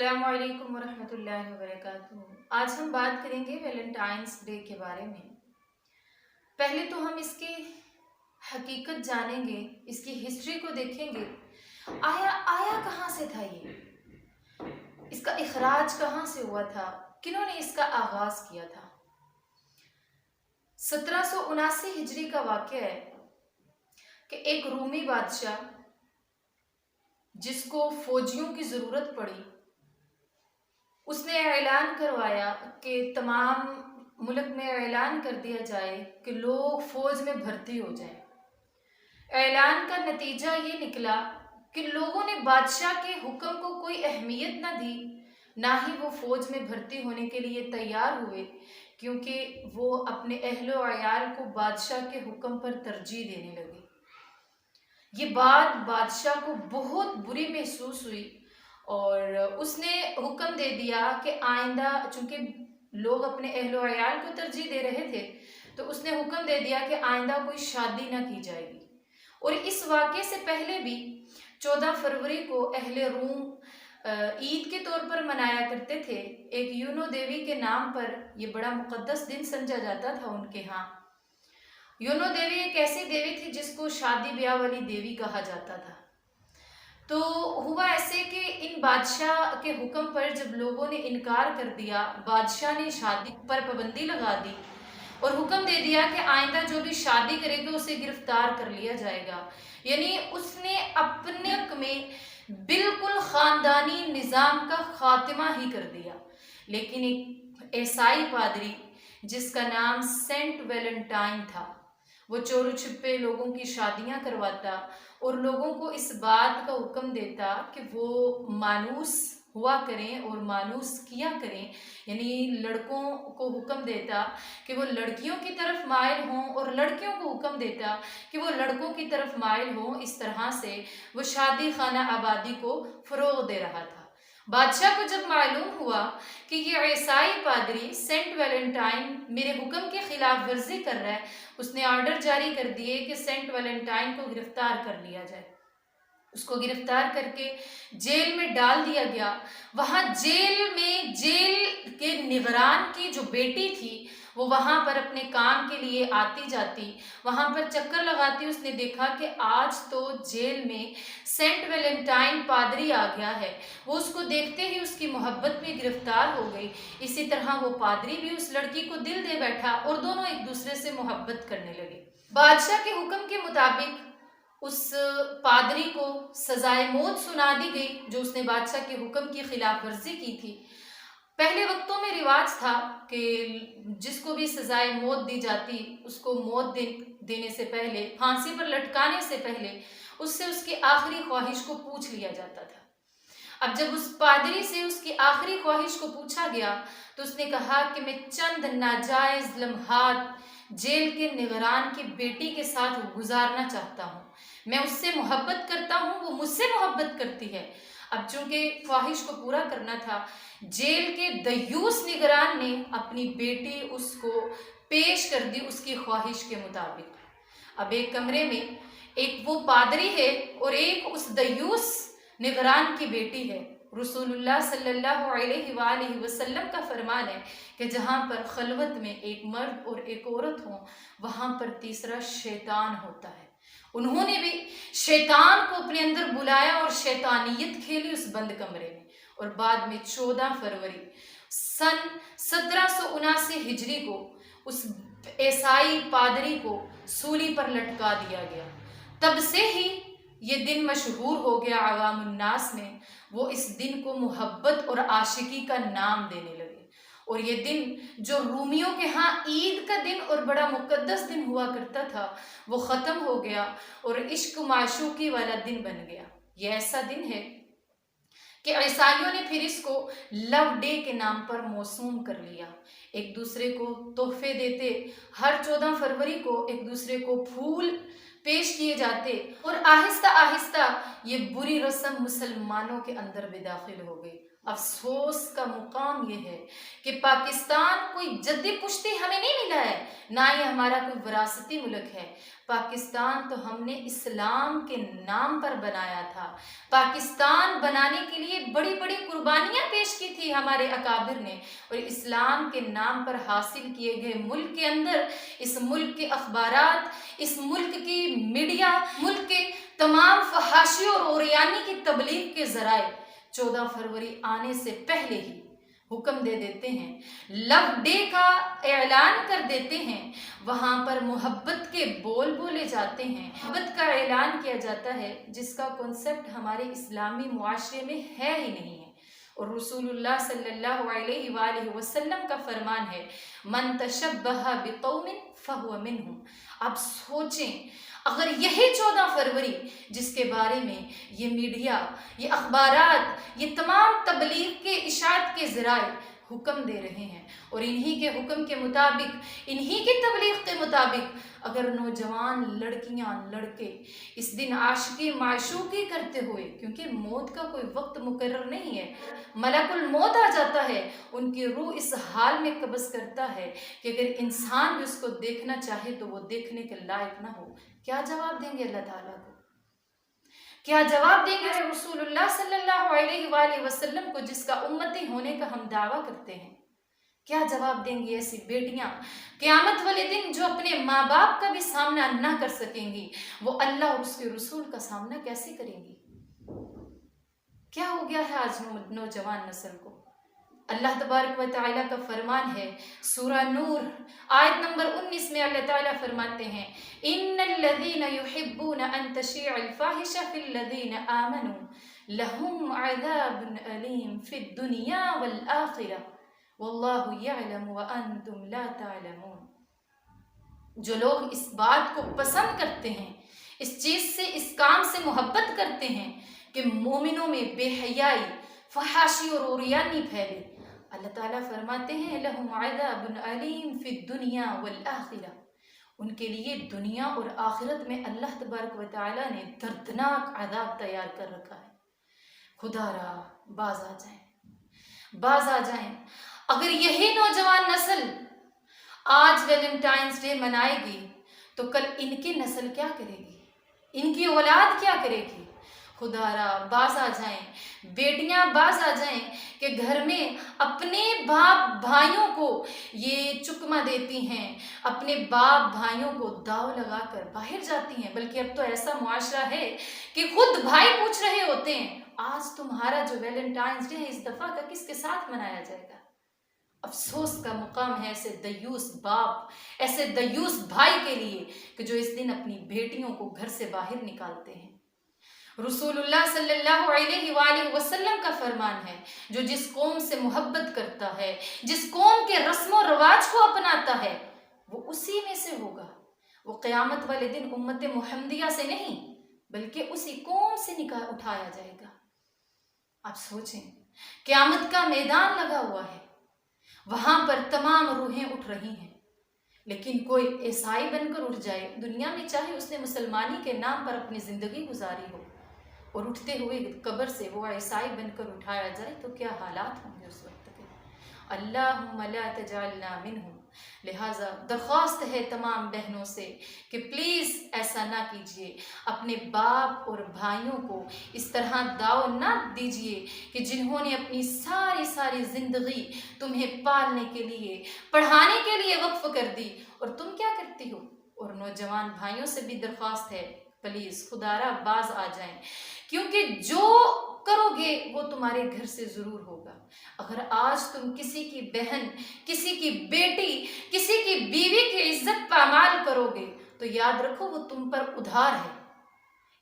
السلام علیکم ورحمۃ اللہ وبرکاتہ۔ آج ہم بات کریں گے ویلنٹائنس ڈے کے بارے میں۔ پہلے تو ہم اس کی حقیقت جانیں گے، اس کی ہسٹری کو دیکھیں گے۔ آیا کہاں سے تھا یہ؟ اس کا اخراج کہاں سے ہوا تھا؟ کنہوں نے اس کا آغاز کیا تھا؟ 1779 ہجری کا واقعہ ہے کہ ایک رومی بادشاہ جس کو فوجیوں کی ضرورت پڑی، اس نے اعلان کروایا کہ تمام ملک میں اعلان کر دیا جائے کہ لوگ فوج میں بھرتی ہو جائیں۔ اعلان کا نتیجہ یہ نکلا کہ لوگوں نے بادشاہ کے حکم کو کوئی اہمیت نہ دی، نہ ہی وہ فوج میں بھرتی ہونے کے لیے تیار ہوئے، کیونکہ وہ اپنے اہل و عیال کو بادشاہ کے حکم پر ترجیح دینے لگے۔ یہ بات بادشاہ کو بہت بری محسوس ہوئی اور اس نے حکم دے دیا کہ آئندہ، چونکہ لوگ اپنے اہل و عیال کو ترجیح دے رہے تھے، تو اس نے حکم دے دیا کہ آئندہ کوئی شادی نہ کی جائے گی۔ اور اس واقعے سے پہلے بھی 14 فروری کو اہل روم عید کے طور پر منایا کرتے تھے۔ ایک یونو دیوی کے نام پر یہ بڑا مقدس دن سمجھا جاتا تھا ان کے ہاں۔ یونو دیوی ایک ایسی دیوی تھی جس کو شادی بیاہ والی دیوی کہا جاتا تھا۔ تو ہوا ایسے کہ ان بادشاہ کے حکم پر جب لوگوں نے انکار کر دیا، بادشاہ نے شادی پر پابندی لگا دی اور حکم دے دیا کہ آئندہ جو بھی شادی کرے گا اسے گرفتار کر لیا جائے گا۔ یعنی اس نے اپنے حق میں بالکل خاندانی نظام کا خاتمہ ہی کر دیا۔ لیکن ایک عیسائی پادری جس کا نام سینٹ ویلنٹائن تھا، وہ چور چھپے لوگوں کی شادیاں کرواتا اور لوگوں کو اس بات کا حکم دیتا کہ وہ مانوس ہوا کریں اور مانوس کیا کریں، یعنی لڑکوں کو حکم دیتا کہ وہ لڑکیوں کی طرف مائل ہوں اور لڑکیوں کو حکم دیتا کہ وہ لڑکوں کی طرف مائل ہوں۔ اس طرح سے وہ شادی خانہ آبادی کو فروغ دے رہا تھا۔ بادشاہ کو جب معلوم ہوا کہ یہ عیسائی پادری سینٹ ویلنٹائن میرے حکم کی خلاف ورزی کر رہا ہے، اس نے آرڈر جاری کر دیے کہ سینٹ ویلنٹائن کو گرفتار کر لیا جائے۔ اس کو گرفتار کر کے جیل میں ڈال دیا گیا۔ وہاں جیل کے نگران کی جو بیٹی تھی، وہ وہاں پر اپنے کام کے لیے آتی جاتی، وہاں پر چکر لگاتی۔ اس نے دیکھا کہ آج تو جیل میں سینٹ ویلنٹائن پادری آ گیا ہے۔ وہ اس کو دیکھتے ہی اس کی محبت میں گرفتار ہو گئی۔ اسی طرح وہ پادری بھی اس لڑکی کو دل دے بیٹھا اور دونوں ایک دوسرے سے محبت کرنے لگے۔ بادشاہ کے حکم کے مطابق اس پادری کو سزائے موت سنا دی گئی، جو اس نے بادشاہ کے حکم کی خلاف ورزی کی تھی۔ پہلے وقتوں میں رواج تھا کہ جس کو بھی سزائے موت دی جاتی، اس کو موت دینے سے پہلے، پھانسی پر لٹکانے سے پہلے اس سے اس کی آخری خواہش کو پوچھ لیا جاتا تھا۔ اب جب اس پادری سے اس کی آخری خواہش کو پوچھا گیا تو اس نے کہا کہ میں چند ناجائز لمحات جیل کے نگران کی بیٹی کے ساتھ گزارنا چاہتا ہوں۔ میں اس سے محبت کرتا ہوں، وہ مجھ سے محبت کرتی ہے۔ اب چونکہ خواہش کو پورا کرنا تھا، جیل کے دیوس نگران نے اپنی بیٹی اس کو پیش کر دی اس کی خواہش کے مطابق۔ اب ایک کمرے میں ایک وہ پادری ہے اور ایک اس دیوس نگران کی بیٹی ہے۔ رسول اللہ صلی اللہ علیہ وآلہ وسلم کا فرمان ہے کہ جہاں پر خلوت میں ایک مرد اور ایک عورت ہوں، وہاں پر تیسرا شیطان ہوتا ہے۔ انہوں نے بھی شیطان کو اپنے اندر بلایا اور شیطانیت کھیلی اس بند کمرے میں، اور بعد میں 14 فروری سن 1779 ہجری کو اس عیسائی پادری کو سولی پر لٹکا دیا گیا۔ تب سے ہی یہ دن مشہور ہو گیا عوام الناس میں۔ وہ اس دن کو محبت اور عاشقی کا نام دینے لگے، اور یہ دن جو رومیوں کے ہاں عید کا دن اور بڑا مقدس دن ہوا کرتا تھا، وہ ختم ہو گیا اور عشق و معشوقی والا دن بن گیا۔ یہ ایسا دن ہے کہ عیسائیوں نے پھر اس کو لو ڈے کے نام پر موسوم کر لیا۔ ایک دوسرے کو تحفے دیتے، ہر 14 فروری کو ایک دوسرے کو پھول پیش کیے جاتے، اور آہستہ آہستہ یہ بری رسم مسلمانوں کے اندر بھی داخل ہو گئی۔ अफसोस का मुकाम ये है कि पाकिस्तान कोई जद्दी पुश्ती हमें नहीं मिला है, ना ही हमारा कोई विरासती मुल्क है। पाकिस्तान तो हमने इस्लाम के नाम पर बनाया था। पाकिस्तान बनाने के लिए बड़ी बड़ी कुर्बानियां पेश की थी हमारे अकाबिर ने, और इस्लाम के नाम पर हासिल किए गए मुल्क के अंदर इस मुल्क के अखबारात, इस मुल्क की मीडिया, मुल्क के तमाम फहाशी और ओरियानी की तबलीग के जराए 14 फरवरी आने से पहले ही हुक्म दे देते हैं, लव डे का ऐलान कर देते हैं, वहाँ पर मोहब्बत के बोल बोले जाते हैं, मोहब्बत का ऐलान किया जाता है जिसका कॉन्सेप्ट हमारे इस्लामी मुआशरे में है ही नहीं है। और रसूलुल्लाह सल्लल्लाहु अलैहि वसल्लम का फरमान है, मन तशब्बह बिकौमिन फहुव मिनहुम। आप सोचें, अगर यही 14 फरवरी जिसके बारे में ये मीडिया, ये अखबारात, ये तमाम तबलीग के इशाअत के ज़राए हुक्म दे रहे हैं, और इन्हीं के हुक्म के मुताबिक, इन्हीं की तबलीग के मुताबिक अगर नौजवान लड़कियां, लड़के इस दिन आशिकी माशूकी करते हुए, क्योंकि मौत का कोई वक्त मुकर्रर नहीं है, मलकुल मौत आ जाता है, उनकी रूह इस हाल में कब्ज़ करता है कि अगर इंसान भी उसको देखना चाहे तो वो देखने के लायक ना हो, क्या जवाब देंगे अल्लाह ताला को? क्या जवाब देंगे रसूलुल्लाह सल्लल्लाहु अलैहि वसल्लम को, जिसका उम्मती होने का हम दावा करते हैं? क्या जवाब देंगी ऐसी बेटियां क़यामत वाले दिन जो अपने माँ बाप का भी सामना ना कर सकेंगी, वो अल्लाह और उसके रसूल का सामना कैसे करेंगी? क्या हो गया है आज नौजवान नस्ल को? अल्लाह तबारक व तआला का फरमान है, सूरा नूर आयत नंबर 19 में अल्लाह ताला फरमाते हैं, इन्नल्लज़ीना युहिब्बूना अन तशीअल फाहिशा फिल्लज़ीना आमनू लहुम अज़ाबुन अलीम फिद दुनिया वल आखिरह वल्लाहु यअलमु व अंतुम ला तअलमून। जो लोग इस बात को पसंद करते हैं, इस चीज़ से, इस काम से मोहब्बत करते हैं कि मोमिनों में बेहयाई, फहाशी और ओरियानी फैले, अल्लाह ताला फरमाते हैं, लहुम अज़ाबुन अलीम फिद दुनिया वल आखिरह, उनके लिए दुनिया और आखिरत में अल्लाह तबारक व तआला ने दर्दनाक अज़ाब तैयार कर रखा है। खुदारा बाज आ जाएं, बाज आ जाएं। अगर यही नौजवान नस्ल आज वैलेंटाइंस डे मनाएगी तो कल इनकी नस्ल क्या करेगी, इनकी औलाद क्या करेगी? खुदारा बाज आ जाएं, बेटियां बाज आ जाएं कि घर में अपने बाप भाइयों को ये चुकमा देती हैं, अपने बाप भाइयों को दाव लगाकर बाहर जाती हैं। बल्कि अब तो ऐसा मुआशरा है कि खुद भाई पूछ रहे होते हैं, आज तुम्हारा जो वैलेंटाइंस डे है इस दफ़ा का किसके साथ मनाया जाएगा? अफसोस का मुकाम है ऐसे दयूस बाप, ऐसे दयूस भाई के लिए कि जो इस दिन अपनी बेटियों को घर से बाहर निकालते हैं। रसूलुल्लाह सल्लल्लाहु अलैहि वसल्लम का फरमान है, जो जिस कौम से मोहब्बत करता है, जिस कौम के रस्म और रवाज को अपनाता है, वो उसी में से होगा। वो क़यामत वाले दिन उम्मत मुहम्मदिया से नहीं बल्कि उसी कौम से निकाल उठाया जाएगा। आप सोचें, क़यामत का मैदान लगा हुआ है, वहां पर तमाम रूहें उठ रही हैं, लेकिन कोई ईसाई बनकर उठ जाए दुनिया में, चाहे उसने मुसलमानी के नाम पर अपनी ज़िंदगी गुजारी हो, और उठते हुए कब्र से वो ईसाई बनकर उठाया जाए तो क्या हालात होंगे उस वक्त के। अल्लाहुम्मा ला तजअलना मिनहुम। लिहाजा दरख्वास्त है तमाम बहनों से कि प्लीज़ ऐसा ना कीजिए, अपने बाप और भाइयों को इस तरह दाव ना दीजिए कि जिन्होंने अपनी सारी ज़िंदगी तुम्हें पालने के लिए, पढ़ाने के लिए वक्फ कर दी, और तुम क्या करती हो? और नौजवान भाइयों से भी दरख्वास्त है, प्लीज़ खुदारा बाज आ जाएं, क्योंकि जो करोगे वो तुम्हारे घर से ज़रूर होगा। अगर आज तुम किसी की बहन, किसी की बेटी, किसी की बीवी की इज्जत पामाल करोगे तो याद रखो वो तुम पर उधार है,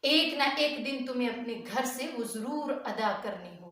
एक ना एक दिन तुम्हें अपने घर से वो ज़रूर अदा करनी हो।